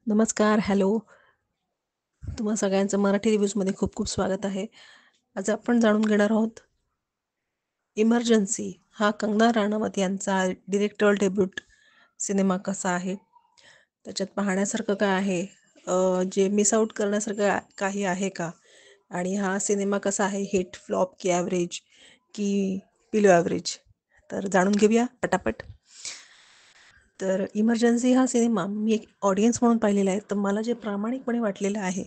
नमस्कार, हॅलो. तुम्हा सगळ्यांचं मराठी रिव्ह्यूजमध्ये खूप खूप स्वागत आहे. आज आपण जाणून घेणार आहोत इमर्जन्सी हा कंगना राणावत यांचा डिरेक्टरल डेब्यूट सिनेमा कसा आहे, त्याच्यात पाहण्यासारखं काय आहे, जे मिस आऊट करण्यासारखं काही आहे का, आणि हा सिनेमा कसा आहे, हिट, फ्लॉप की ॲव्हरेज की बिलो ॲव्हरेज. तर जाणून घेऊया पटापट. तर इमर्जन्सी हा सिनेमा मी एक ऑडियन्स म्हणून पाहिलेला आहे, तर मला जे प्रामाणिकपणे वाटलेलं आहे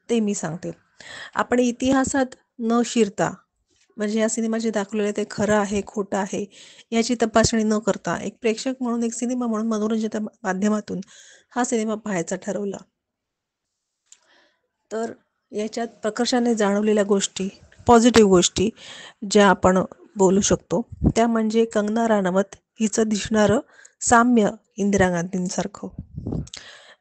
ते मी सांगते. आपण इतिहासात न शिरता, म्हणजे या सिनेमात जे दाखवलेलं आहे ते खरं आहे खोटं आहे याची तपासणी न करता, एक प्रेक्षक म्हणून, एक सिनेमा म्हणून मनोरंजनाच्या माध्यमातून हा सिनेमा पाहायचा ठरवला. तर याच्यात प्रकर्षाने जाणवलेल्या गोष्टी, पॉझिटिव्ह गोष्टी ज्या आपण बोलू शकतो, त्या म्हणजे कंगना राणावत हिचं दिसणारं साम्य इंदिरा गांधींसारखं.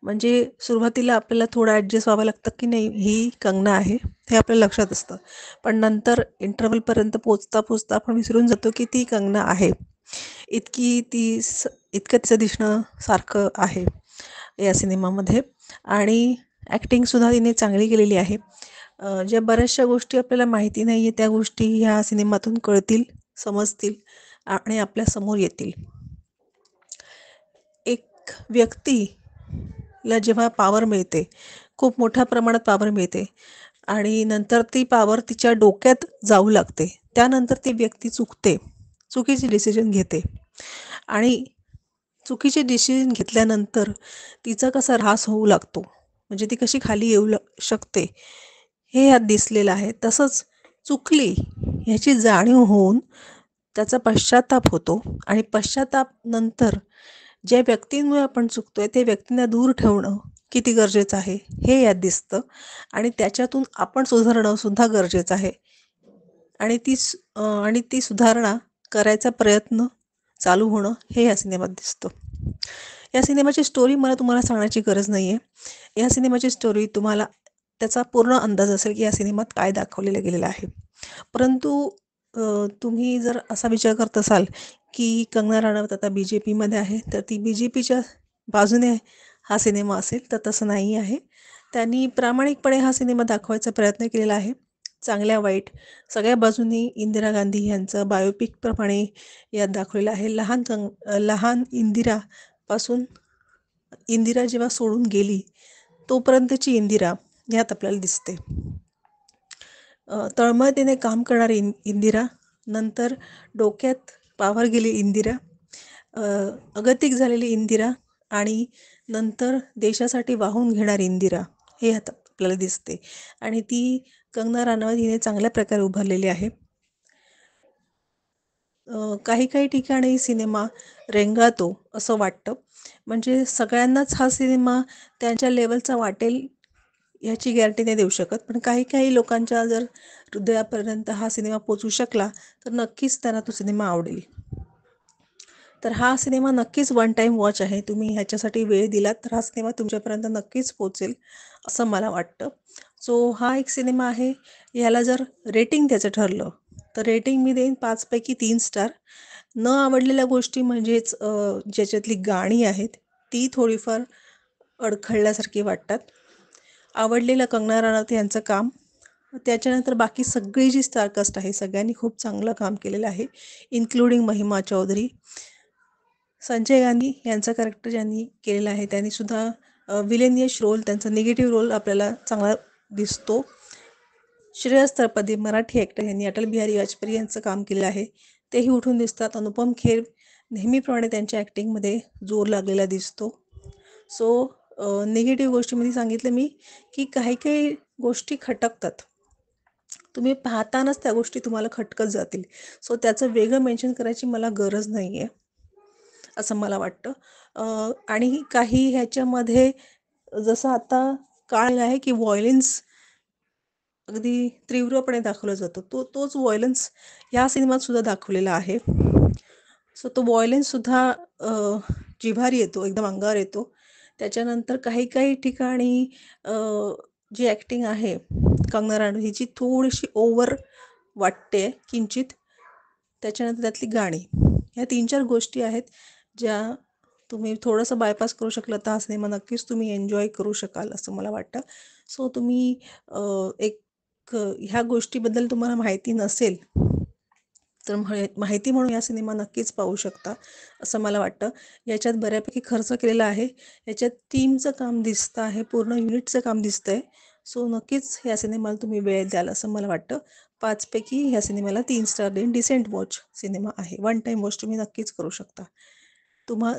म्हणजे सुरुवातीला आपल्याला थोडं ॲडजस्ट व्हावं लागतं की नाही, ही कंगना आहे हे आपल्या लक्षात असतं, पण नंतर इंटरव्हलपर्यंत पोचता पोचता आपण विसरून जातो की ती कंगना आहे. इतकं तिचं दिसणं सारखं आहे या सिनेमामध्ये. आणि ॲक्टिंगसुद्धा तिने चांगली केलेली आहे. ज्या बऱ्याचशा गोष्टी आपल्याला माहिती नाही आहे त्या गोष्टी ह्या सिनेमातून कळतील, समजतील आणि आपल्यासमोर येतील. एक व्यक्तीला जेव्हा पॉवर मिळते, खूप मोठ्या प्रमाणात पॉवर मिळते, आणि नंतर ती पॉवर तिच्या डोक्यात जाऊ लागते, त्यानंतर ती व्यक्ती चुकते, चुकीची डिसिजन घेते, आणि चुकीचे डिसिजन घेतल्यानंतर तिचा कसा ऱ्हास होऊ लागतो, म्हणजे ती कशी खाली येऊ शकते, हे यात दिसलेलं आहे. तसंच चुकली ह्याची जाणीव होऊन त्याचा पश्चाताप होतो, आणि पश्चाताप नंतर ज्या व्यक्तींमुळे आपण चुकतोय ते व्यक्तींना दूर ठेवणं किती गरजेचं आहे हे यात दिसतं, आणि त्याच्यातून आपण सुधारणं सुद्धा गरजेचं आहे, आणि ती सुधारणा करायचा प्रयत्न चालू होणं हे या सिनेमात दिसतं. या सिनेमाची स्टोरी मला तुम्हाला सांगण्याची गरज नाही आहे. या सिनेमाची स्टोरी तुम्हाला त्याचा पूर्ण अंदाज असेल की या सिनेमात काय दाखवलेलं गेलेलं आहे. परंतु तुम्ही जर असा विचार करत असाल की कंगना राणावत आता BJPमध्ये आहे, तर ती BJPच्या बाजूने हा सिनेमा असेल, तर तसं नाही आहे. त्यांनी प्रामाणिकपणे हा सिनेमा दाखवायचा प्रयत्न केलेला आहे. चांगल्या वाईट सगळ्या बाजूनी इंदिरा गांधी यांचं बायोपिकप्रमाणे यात दाखवलेलं आहे. लहान इंदिरापासून, इंदिरा जेव्हा सोडून गेली तोपर्यंतची इंदिरा यात आपल्याला दिसते. तळमळीने काम करणारी इंदिरा, नंतर डोक्यात पावर गेली इंदिरा, अगतिक झालेली इंदिरा, आणि नंतर देशासाठी वाहून घेणारी इंदिरा, हे आता आपल्याला दिसते, आणि ती कंगना राणावत हिने चांगल्या प्रकारे उभारलेली आहे. काही काही ठिकाणी सिनेमा रेंगाळतो असं वाटतं, म्हणजे सगळ्यांनाच हा सिनेमा त्यांच्या लेवलचा वाटेल याची गॅरंटी नाही देऊ शकत, पण काही काही लोकांच्या जर हृदयापर्यंत हा सिनेमा पोचू शकला तर नक्कीच त्यांना तो सिनेमा आवडेल. तर हा सिनेमा नक्कीच वन टाईम वॉच आहे. तुम्ही ह्याच्यासाठी वेळ दिलात तर हा सिनेमा तुमच्यापर्यंत नक्कीच पोचेल असं मला वाटतं. सो हा एक सिनेमा आहे. ह्याला जर रेटिंग द्यायचं ठरलं तर रेटिंग मी देईन 5 पैकी 3 स्टार. न आवडलेल्या गोष्टी म्हणजेच ज्याच्यातली गाणी आहेत ती थोडीफार अडखळल्यासारखी वाटतात. आवडलेलं कंगना राणावत यांचं काम, त्याच्यानंतर बाकी सगळी जी स्टारकास्ट आहे सगळ्यांनी खूप चांगलं काम केलेलं आहे, इन्क्लुडिंग महिमा चौधरी. संजय गांधी यांचा कॅरेक्टर ज्यांनी केलेला आहे त्यांनी सुद्धा विलेनियस रोल, त्यांचा निगेटिव्ह रोल आपल्याला चांगला दिसतो. श्रेयस तळपदे मराठी ॲक्टर यांनी अटल बिहारी वाजपेयी यांचं काम केलेलं आहे, तेही उठून दिसतात. अनुपम खेर नेहमीप्रमाणे त्यांच्या ॲक्टिंगमध्ये जोर लागलेला दिसतो. सो निगेटिव्ह गोष्टीमध्ये सांगितलं मी की काही काही गोष्टी खटकतात, तुम्ही पाहतानाच त्या गोष्टी तुम्हाला खटकत जातील. सो त्याचं वेगळं मेन्शन करायची मला गरज नाही आहे असं मला वाटतं. आणि काही ह्याच्यामध्ये जसं आता काळ आहे की व्हायलन्स अगदी तीव्रपणे दाखवला जातो, तोच व्हायलन्स या सिनेमात सुद्धा दाखवलेला आहे. सो तो व्हायलन्ससुद्धा जिव्हारी येतो, एकदम अंगावर येतो. त्याच्यानंतर काही काही ठिकाणी अ, जी ॲक्टिंग आहे कंगना रनौत हिची थोडीशी ओव्हर वाटते किंचित. त्याच्यानंतर त्यातली गाणी, ह्या 3-4 गोष्टी आहेत ज्या तुम्ही थोडंसं बायपास करू शकलं तर हा सिनेमा नक्कीच तुम्ही एन्जॉय करू शकाल असं मला वाटतं. सो तुम्ही एक ह्या गोष्टीबद्दल तुम्हाला माहिती नसेल तर माहिती म्हणून या सिनेमा नक्कीच पाहू शकता असं मला वाटतं. याच्यात बऱ्यापैकी खर्च केलेला आहे. याच्यात टीमचं काम दिसतं आहे, पूर्ण युनिटचं काम दिसतंय. सो नक्कीच या सिनेमाला तुम्ही वेळ द्याल असं मला वाटतं. 5 पैकी ह्या सिनेमाला 3 स्टार देईन. डिसेंट वॉच सिनेमा आहे. वन टाईम वॉच तुम्ही नक्कीच करू शकता.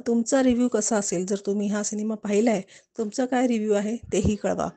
तुमचा रिव्ह्यू कसा असेल? जर तुम्ही हा सिनेमा पाहिलाय, तुमचा काय रिव्ह्यू आहे तेही कळवा.